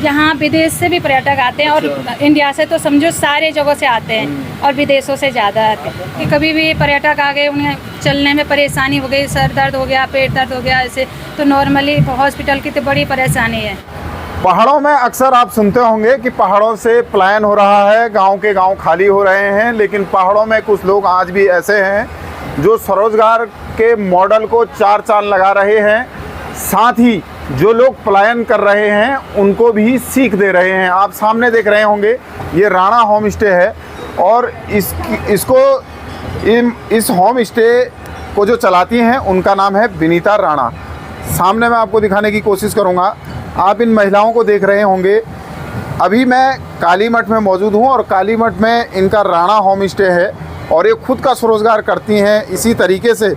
यहाँ विदेश से भी पर्यटक आते हैं और इंडिया से तो समझो सारे जगहों से आते हैं और विदेशों से ज़्यादा आते हैं कि कभी भी पर्यटक आ गए, उन्हें चलने में परेशानी हो गई, सर दर्द हो गया, पेट दर्द हो गया, ऐसे तो नॉर्मली हॉस्पिटल की तो बड़ी परेशानी है। पहाड़ों में अक्सर आप सुनते होंगे कि पहाड़ों से पलायन हो रहा है, गांव के गांव खाली हो रहे हैं, लेकिन पहाड़ों में कुछ लोग आज भी ऐसे हैं जो स्वरोजगार के मॉडल को चार चांद लगा रहे हैं, साथ ही जो लोग पलायन कर रहे हैं उनको भी सीख दे रहे हैं। आप सामने देख रहे होंगे ये राणा होम स्टे है और इस होम स्टे को जो चलाती हैं उनका नाम है विनीता राणा। सामने मैं आपको दिखाने की कोशिश करूँगा। आप इन महिलाओं को देख रहे होंगे। अभी मैं कालीमठ में मौजूद हूँ और कालीमठ में इनका राणा होम स्टे है और ये खुद का स्वरोजगार करती हैं इसी तरीके से,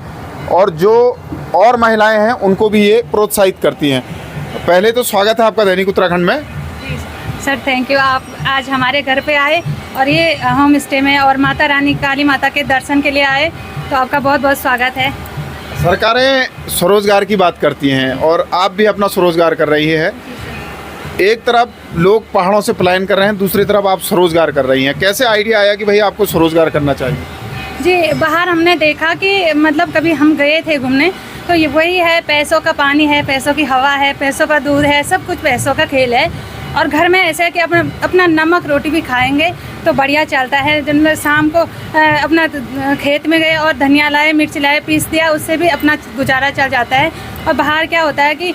और जो और महिलाएं हैं उनको भी ये प्रोत्साहित करती हैं। पहले तो स्वागत है आपका दैनिक उत्तराखंड में। सर थैंक यू, आप आज हमारे घर पे आए और ये होम स्टे में और माता रानी काली माता के दर्शन के लिए आए, तो आपका बहुत बहुत स्वागत है। सरकारें स्वरोजगार की बात करती हैं और आप भी अपना स्वरोजगार कर रही है। एक तरफ लोग पहाड़ों से पलायन कर रहे हैं, दूसरी तरफ आप स्वरोजगार कर रही हैं। कैसे आइडिया आया कि भाई आपको स्वरोजगार करना चाहिए? जी, बाहर हमने देखा कि मतलब कभी हम गए थे घूमने, तो ये वही है, पैसों का पानी है, पैसों की हवा है, पैसों का दूध है, सब कुछ पैसों का खेल है। और घर में ऐसा है कि अपना नमक रोटी भी खाएंगे तो बढ़िया चलता है। दिन में शाम को अपना खेत में गए और धनिया लाए, मिर्च लाए, पीस दिया, उससे भी अपना गुजारा चल जाता है। और बाहर क्या होता है कि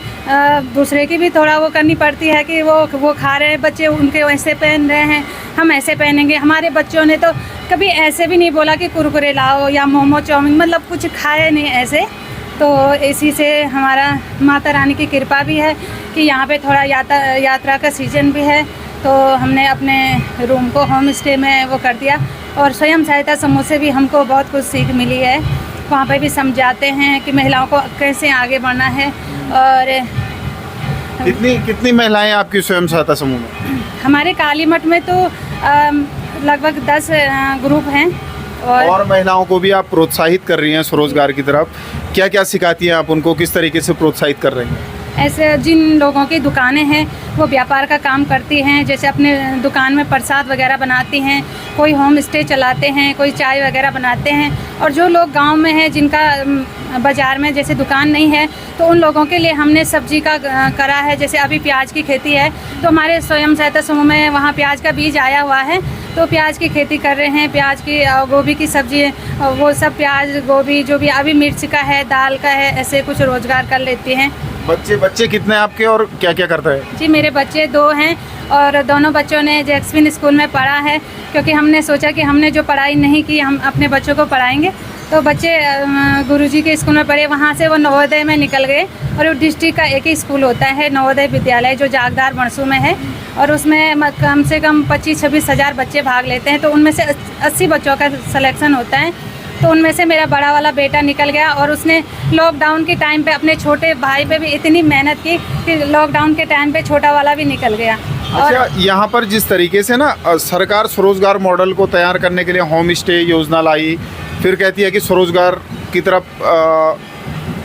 दूसरे की भी थोड़ा वो करनी पड़ती है कि वो खा रहे हैं बच्चे, उनके वैसे पहन रहे हैं, हम ऐसे पहनेंगे। हमारे बच्चों ने तो कभी ऐसे भी नहीं बोला कि कुरकुरे लाओ या मोमो चाउमीन, मतलब कुछ खाए नहीं ऐसे। तो इसी से हमारा माता रानी की कृपा भी है कि यहाँ पे थोड़ा यात्रा का सीजन भी है, तो हमने अपने रूम को होम स्टे में वो कर दिया। और स्वयं सहायता समूह से भी हमको बहुत कुछ सीख मिली है। वहाँ पे भी समझाते हैं कि महिलाओं को कैसे आगे बढ़ना है। और कितनी महिलाएं आपकी स्वयं सहायता समूह में? हमारे कालीमठ में तो लगभग 10 ग्रुप हैं। और महिलाओं को भी आप प्रोत्साहित कर रही हैं स्वरोजगार की तरफ। क्या क्या सिखाती हैं आप उनको, किस तरीके से प्रोत्साहित कर रही हैं? ऐसे जिन लोगों की दुकानें हैं वो व्यापार का काम करती हैं, जैसे अपने दुकान में प्रसाद वगैरह बनाती हैं, कोई होम स्टे चलाते हैं, कोई चाय वगैरह बनाते हैं। और जो लोग गांव में हैं जिनका बाज़ार में जैसे दुकान नहीं है, तो उन लोगों के लिए हमने सब्जी का करा है। जैसे अभी प्याज की खेती है, तो हमारे स्वयं सहायता समूह में वहाँ प्याज का बीज आया हुआ है, तो प्याज की खेती कर रहे हैं। प्याज की, गोभी की सब्जी, वो सब प्याज गोभी जो भी, अभी मिर्च का है, दाल का है, ऐसे कुछ रोज़गार कर लेती हैं। बच्चे कितने आपके और क्या क्या करते हैं? जी, मेरे बच्चे 2 हैं और दोनों बच्चों ने जैक्सविन स्कूल में पढ़ा है, क्योंकि हमने सोचा कि हमने जो पढ़ाई नहीं की हम अपने बच्चों को पढ़ाएंगे। तो बच्चे गुरुजी के स्कूल में पढ़े, वहाँ से वो नवोदय में निकल गए। और वो डिस्ट्रिक्ट का एक ही स्कूल होता है, नवोदय विद्यालय, जो जागदार बणसू में है, और उसमें कम से कम 25-26 हज़ार बच्चे भाग लेते हैं। तो उनमें से 80 बच्चों का सिलेक्शन होता है। तो उनमें से मेरा बड़ा वाला बेटा निकल गया और उसने लॉकडाउन के टाइम पे अपने छोटे भाई पे भी इतनी मेहनत की कि लॉकडाउन के टाइम पे छोटा वाला भी निकल गया। अच्छा, यहाँ पर जिस तरीके से ना सरकार स्वरोजगार मॉडल को तैयार करने के लिए होम स्टे योजना लाई, फिर कहती है कि स्वरोजगार की तरफ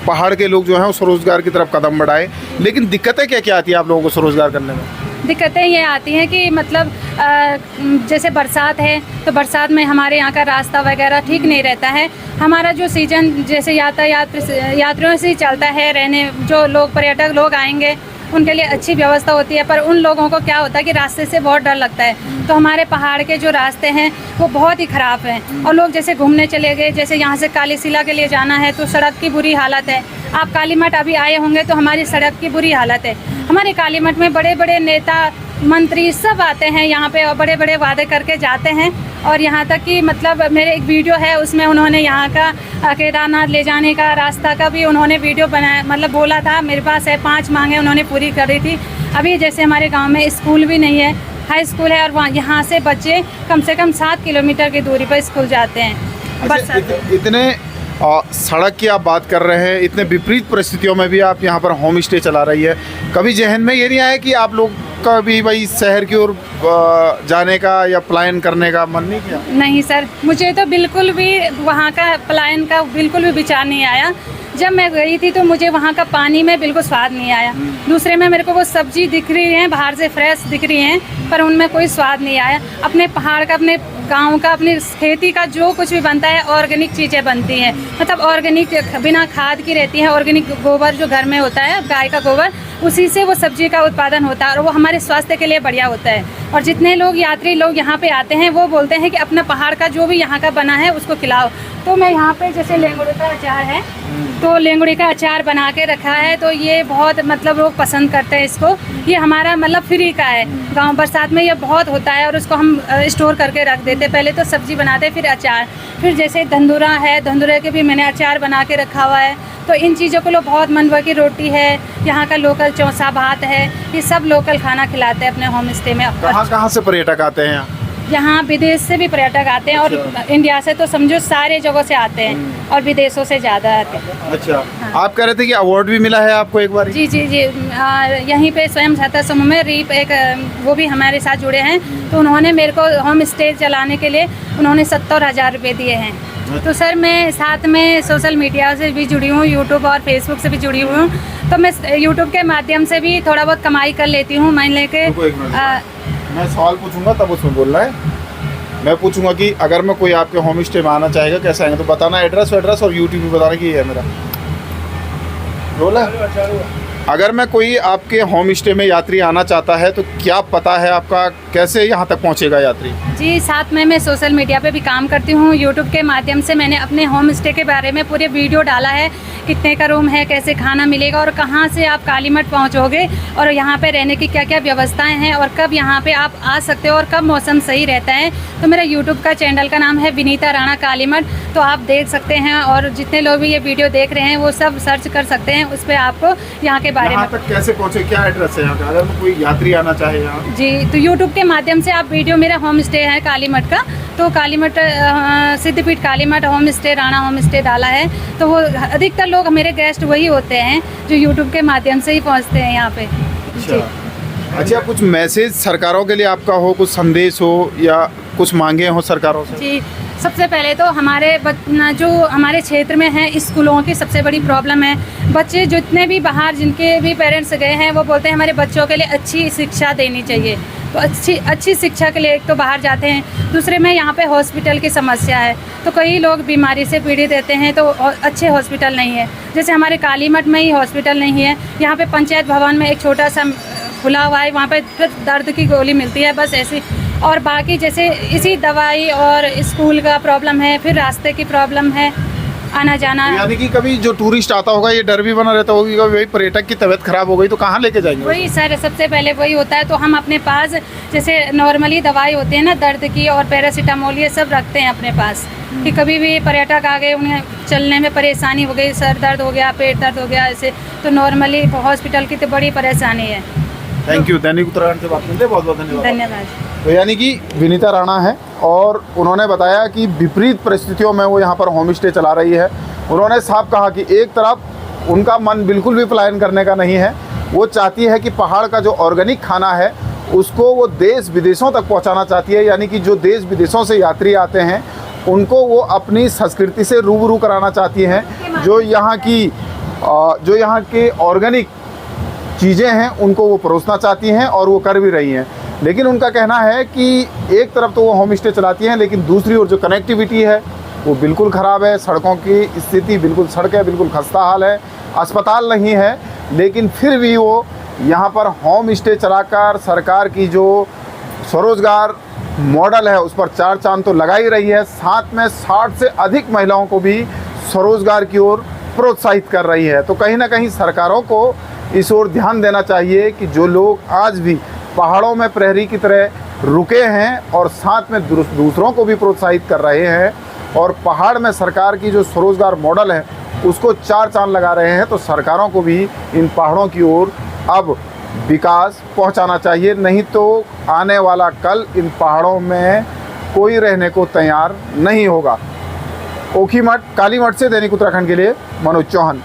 पहाड़ के लोग जो हैं वो स्वरोजगार की तरफ कदम बढ़ाए, लेकिन दिक्कतें क्या क्या आती है आप लोगों को स्वरोजगार करने में? दिक्कतें ये आती हैं कि मतलब जैसे बरसात है, तो बरसात में हमारे यहाँ का रास्ता वगैरह ठीक नहीं रहता है। हमारा जो सीजन जैसे यात्रियों से ही चलता है, रहने जो लोग पर्यटक लोग आएंगे उनके लिए अच्छी व्यवस्था होती है, पर उन लोगों को क्या होता है कि रास्ते से बहुत डर लगता है। तो हमारे पहाड़ के जो रास्ते हैं वो बहुत ही ख़राब हैं। और लोग जैसे घूमने चले गए, जैसे यहाँ से कालीशिला के लिए जाना है, तो सड़क की बुरी हालत है। आप कालीमठ अभी आए होंगे तो हमारी सड़क की बुरी हालत है। हमारे कालीमठ में बड़े बड़े नेता मंत्री सब आते हैं यहाँ पे और बड़े बड़े वादे करके जाते हैं। और यहाँ तक कि मतलब मेरे एक वीडियो है, उसमें उन्होंने यहाँ का केदारनाथ ले जाने का रास्ता का भी उन्होंने वीडियो बनाया, मतलब बोला था। मेरे पास है 5 मांगे उन्होंने पूरी करी थी। अभी जैसे हमारे गांव में स्कूल भी नहीं है, हाई स्कूल है, और वहाँ यहाँ से बच्चे कम से कम 7 किलोमीटर की दूरी पर स्कूल जाते हैं। अच्छा, इतने सड़क की आप बात कर रहे हैं, इतने विपरीत परिस्थितियों में भी आप यहाँ पर होम स्टे चला रही है। कभी जहन में ये नहीं आया कि आप लोग का भी भाई शहर की ओर जाने का या पलायन करने का मन नहीं किया? नहीं सर, मुझे तो बिल्कुल भी वहाँ का पलायन का बिल्कुल भी विचार नहीं आया। जब मैं गई थी तो मुझे वहाँ का पानी में बिल्कुल स्वाद नहीं आया। दूसरे में मेरे को वो सब्जी दिख रही है, बाहर से फ्रेश दिख रही हैं, पर उनमें कोई स्वाद नहीं आया। अपने पहाड़ का, अपने गांव का, अपनी खेती का जो कुछ भी बनता है ऑर्गेनिक चीज़ें बनती हैं, मतलब ऑर्गेनिक बिना खाद की रहती है। ऑर्गेनिक गोबर जो घर में होता है, गाय का गोबर, उसी से वो सब्जी का उत्पादन होता है और वो हमारे स्वास्थ्य के लिए बढ़िया होता है। और जितने लोग यात्री लोग यहाँ पे आते हैं वो बोलते हैं कि अपना पहाड़ का जो भी यहाँ का बना है उसको खिलाओ। तो मैं यहाँ पे जैसे लेंगुड़ी का अचार है, तो लेंगुड़ी का अचार बना के रखा है, तो ये बहुत मतलब लोग पसंद करते हैं इसको। ये हमारा मतलब फ्री का है, गांव बरसात में ये बहुत होता है और उसको हम स्टोर करके रख देते। पहले तो सब्जी बनाते फिर अचार। फिर जैसे धंधुरा है, धंधुरे के भी मैंने अचार बना के रखा हुआ है। तो इन चीज़ों को लोग बहुत मनवा की रोटी है, यहाँ का लोकल चौसा भात है, ये सब लोकल खाना खिलाते हैं अपने होम स्टे में। कहाँ से पर्यटक आते हैं यहाँ विदेश से भी पर्यटक आते हैं और इंडिया से तो समझो सारे जगहों से आते हैं और विदेशों से ज़्यादा आते हैं। अच्छा, आप कह रहे थे कि अवार्ड भी मिला है आपको एक बार? जी जी जी, यहीं पे स्वयं सहायता समूह में रीप एक वो भी हमारे साथ जुड़े हैं, तो उन्होंने मेरे को होम स्टे चलाने के लिए उन्होंने 70,000 रुपये दिए हैं। तो सर मैं साथ में सोशल मीडिया से भी जुड़ी हूँ, यूट्यूब और फेसबुक से भी जुड़ी हुई हूँ, तो मैं यूट्यूब के माध्यम से भी थोड़ा बहुत कमाई कर लेती हूँ। मान लेके मैं सवाल पूछूंगा तब उसमें बोलना है। मैं पूछूंगा कि अगर मैं कोई आपके होम स्टे में आना चाहेगा, कैसे आएंगे, तो बताना एड्रेस और यूट्यूब भी बताना कि ये है मेरा रोल है। अगर मैं कोई आपके होम स्टे में यात्री आना चाहता है तो क्या पता है आपका, कैसे यहाँ तक पहुँचेगा यात्री? जी, साथ में मैं सोशल मीडिया पे भी काम करती हूँ। यूट्यूब के माध्यम से मैंने अपने होम स्टे के बारे में पूरे वीडियो डाला है, कितने का रूम है, कैसे खाना मिलेगा और कहाँ से आप कालीमठ पहुँचोगे और यहाँ पे रहने की क्या क्या व्यवस्थाएं हैं और कब यहाँ पे आप आ सकते हो और कब मौसम सही रहता है। तो मेरा यूट्यूब का चैनल का नाम है विनीता राणा कालीमठ, तो आप देख सकते हैं और जितने लोग भी ये वीडियो देख रहे हैं वो सब सर्च कर सकते हैं, उस पर आपको यहाँ के बारे में। तक कैसे पहुँचे, क्या एड्रेस है यहाँ का, अगर कोई यात्री आना चाहे यहाँ? जी, तो यूट्यूब के माध्यम से आप वीडियो, मेरा होम स्टे है कालीमठ का, तो कालीमठ सिद्धपीठ Kalimath home stay, Rana home stay डाला है, तो वो अधिकतर लोग मेरे गेस्ट वही होते हैं जो यूट्यूब के माध्यम से ही पहुंचते हैं यहाँ पे। अच्छा, कुछ मैसेज सरकारों के लिए आपका हो, कुछ संदेश हो या कुछ मांगे हो सरकारों से? जी, सबसे पहले तो हमारे जो हमारे क्षेत्र में है स्कूलों की सबसे बड़ी प्रॉब्लम है। बच्चे जितने भी बाहर जिनके भी पेरेंट्स गए हैं वो बोलते हैं हमारे बच्चों के लिए अच्छी शिक्षा देनी चाहिए, तो अच्छी शिक्षा के लिए एक तो बाहर जाते हैं। दूसरे में यहाँ पे हॉस्पिटल की समस्या है, तो कई लोग बीमारी से पीड़ित रहते हैं तो अच्छे हॉस्पिटल नहीं है। जैसे हमारे कालीमठ में ही हॉस्पिटल नहीं है, यहाँ पे पंचायत भवन में एक छोटा सा खुला हुआ है, वहाँ पे दर्द की गोली मिलती है बस ऐसी, और बाकी जैसे इसी दवाई और स्कूल का प्रॉब्लम है, फिर रास्ते की प्रॉब्लम है, आना जाना। यानी कि कभी जो टूरिस्ट आता होगा ये डर भी बना रहता होगा कि कभी पर्यटक की तबीयत खराब हो गई तो कहाँ लेके जाएंगे? वही सर, सबसे पहले वही होता है। तो हम अपने पास जैसे नॉर्मली दवाई होती है ना दर्द की और पैरासीटामोल, ये सब रखते हैं अपने पास कि कभी भी पर्यटक आ गए, उन्हें चलने में परेशानी हो गई, सर दर्द हो गया, पेट दर्द हो गया, ऐसे तो नॉर्मली हॉस्पिटल की तो बड़ी परेशानी है। थैंक यू, दैनिक उत्तराखंड से बात करते हैं, बहुत बहुत धन्यवाद। धन्यवाद। तो यानी कि विनीता राणा है और उन्होंने बताया कि विपरीत परिस्थितियों में वो यहाँ पर होम स्टे चला रही है। उन्होंने साफ कहा कि एक तरफ उनका मन बिल्कुल भी पलायन करने का नहीं है, वो चाहती है कि पहाड़ का जो ऑर्गेनिक खाना है उसको वो देश विदेशों तक पहुँचाना चाहती है। यानी कि जो देश विदेशों से यात्री आते हैं उनको वो अपनी संस्कृति से रूबरू कराना चाहती हैं। जो यहाँ के ऑर्गेनिक चीज़ें हैं उनको वो परोसना चाहती हैं और वो कर भी रही हैं। लेकिन उनका कहना है कि एक तरफ तो वो होम स्टे चलाती हैं, लेकिन दूसरी ओर जो कनेक्टिविटी है वो बिल्कुल ख़राब है। सड़कों की स्थिति बिल्कुल, सड़कें बिल्कुल खस्ता हाल है, अस्पताल नहीं है, लेकिन फिर भी वो यहाँ पर होम स्टे चलाकर सरकार की जो स्वरोजगार मॉडल है उस पर 4 चांद तो लगा ही रही है, साथ में 60 से अधिक महिलाओं को भी स्वरोजगार की ओर प्रोत्साहित कर रही है। तो कहीं ना कहीं सरकारों को इस ओर ध्यान देना चाहिए कि जो लोग आज भी पहाड़ों में प्रहरी की तरह रुके हैं और साथ में दूसरों को भी प्रोत्साहित कर रहे हैं और पहाड़ में सरकार की जो स्वरोजगार मॉडल है उसको 4 चांद लगा रहे हैं, तो सरकारों को भी इन पहाड़ों की ओर अब विकास पहुंचाना चाहिए। नहीं तो आने वाला कल इन पहाड़ों में कोई रहने को तैयार नहीं होगा। ओखीमठ कालीमठ से दैनिक उत्तराखंड के लिए मनोज चौहान।